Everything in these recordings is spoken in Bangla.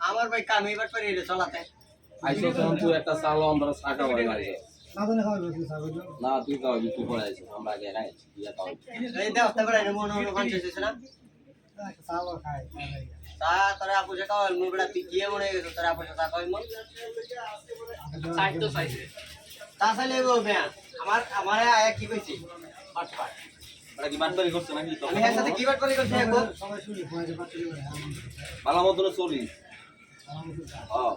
আমার ভাই কাম এবার করে চলাতে আইসো তখন তুই একটা চালো আমরা শাখা বাড়ি লাগে না তুই কাও তুই পড়ে আইছিস আমরা আগে রাইছি দিয়া কাও এই দেখ তা করে মন মন কনসিয়াস না তা তোরা আপু যে কাল মুবড়া পিকিয়ে মনে গেছে তোরা আপু তা কই মন সাইড তো সাইড তা সাইলে গো বে আমার আয়া কি কইছি পাট বড় কি বাটবারি করছ নাকি তো আমি এর সাথে কি বাট করে করছি গো ভালো মতন চলি হ্যাঁ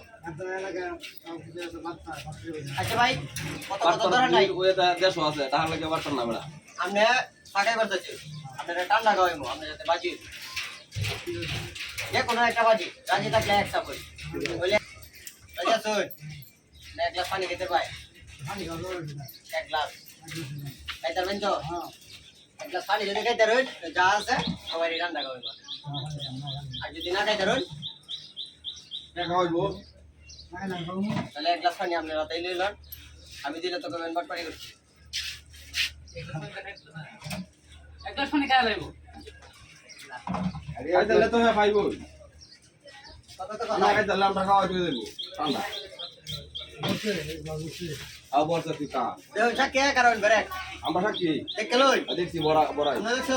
আচ্ছা ভাই কত কত ধরে নাই ওই দেশও আছে তাহলে কি বাটন না বড়া আমনে ফাটাই করতেছি আপনারা ঠান্ডা গাওয়াইমু আপনি যাতে বাজি যে কোনো একটা বাজি রাজি থাকলে একটা কই বলে রাজা শুন এক গ্লাস পানি খেতে পাই এক গ্লাস খাইতে পারবেন তো এক গ্লাস পানি যদি খাইতে পারেন যা আছে সবাই ঠান্ডা গাওয়াইবো আর যদি না খাইতে পারেন খাওয়াইবো তাহলে এক গ্লাস পানি আপনারা তাই লইলেন আমি দিলে তো কমেন্ট বাট পানি করছি এক গ্লাস পানি খাওয়া লাগবো আরে তাহলে তো পাইবো কত কত না তাহলে আমরা খাওয়া দিয়ে দেব ঠান্ডা আবার তো কা দেও কে কারণ বেরে আমরা থাকি দেখে লই দেখছি বড় বড় না দেখছো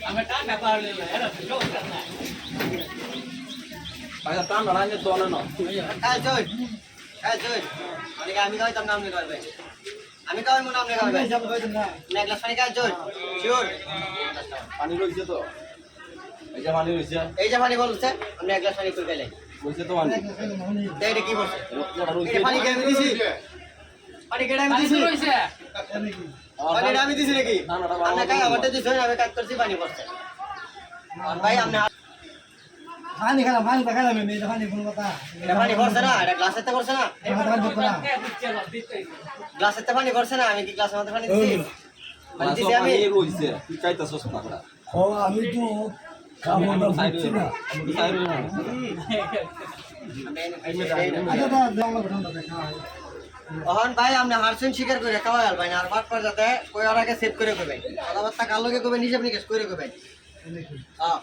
আমি টাকা পারলে এরা তো আচ্ছা ঠান্ডা রাখে তো না কাজ জয় আমি কইতাম না আপনি কইবেন আমি কই মন আপনি কইবেন না এক গ্লাস পানি কাজ জয় শিওর পানি রইছে তো এই যে পানি রইছে এই যে পানি বলছে আপনি এক গ্লাস পানি কই গেলেন রইছে তো পানি এটা কি বলছে রইছে এটা পানি কে আমি দিছি পানি কেডা আমি দিছি রইছে পানি আমি দিছি নাকি আপনি কাজ আমারটা দিছেন আমি কাজ করছি পানি পড়ছে আর ভাই আপনি পানি খেলাম আমি পানি কোন কথা এটা পানি পড়ছে না এটা গ্লাসেতে পড়ছে না গ্লাসেতে পানি পড়ছে না আমি কি গ্লাসের মধ্যে পানি দিছি পানি দিছি আমি রইছে তুই চাইতাছস না বড়া ও আমি তো কামনা করছি না ওহন ভাই আপনি হারসেন স্বীকার করে খাওয়াল ভাই আর বাট পর যাতে কই আর আগে সেভ করে কইবেন কথাবার্তা কাল লগে কইবেন হিসাব নিকেশ করে কইবেন হ্যাঁ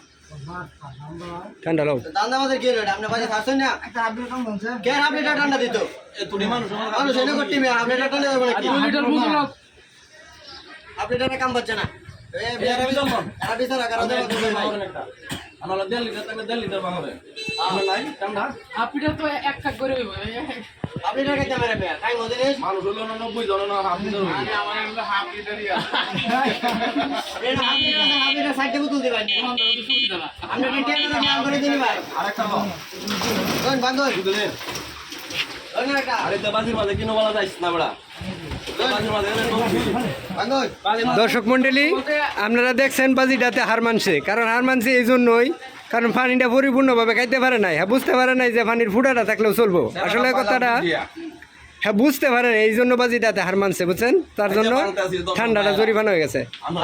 ঠান্ডা লাও দান্দা আমাদের কি রেট আপনি বাজে হারছেন না একটা আপডেট কম বলছে কে আপনি ঠান্ডা দিত এ তুই মানুষ মানুষ এনে করতে মে আপনি ঠান্ডা দেব না কি লিটার বুঝলো আপনি এটা কাম করছে না এ বিয়ার আমি জমন আর বিচারা করা দেব ভাই আমরা 1.5 লিটার তাহলে 1.5 লিটার বানাবে আমরা নাই ঠান্ডা আপিটা তো এক কাক করে হইব আপনি এটা কেটে মেরে মে টাইম হতে নেই মানুষ হলো 90 জন না হাফ লিটার আমি আমার এমন হাফ লিটারই আপনি এটা সাইডে বুতুল দিবেন সুবিধা না আপনি এটা কেটে নাম করে দিন ভাই আরেকটা দাও কোন বান্দর বুঝলে কোন একটা আরে তো বাজির মাঝে কিনো বলা যাইছ না বড়া বাজির মাঝে বান্দর দর্শক মন্ডলী আপনারা দেখছেন বাজিটাতে হার মানছে কারণ হার মানছে এই জন্যই কারণ পানিটা পরিপূর্ণভাবে খাইতে পারে নাই হ্যাঁ বুঝতে পারে নাই যে পানির ফুটাটা থাকলেও চলবো আসলে কথাটা হ্যাঁ বুঝতে পারে এই জন্য বাজিটাতে হার মানছে বুঝছেন তার জন্য ঠান্ডাটা জরিমানা হয়ে গেছে আমরা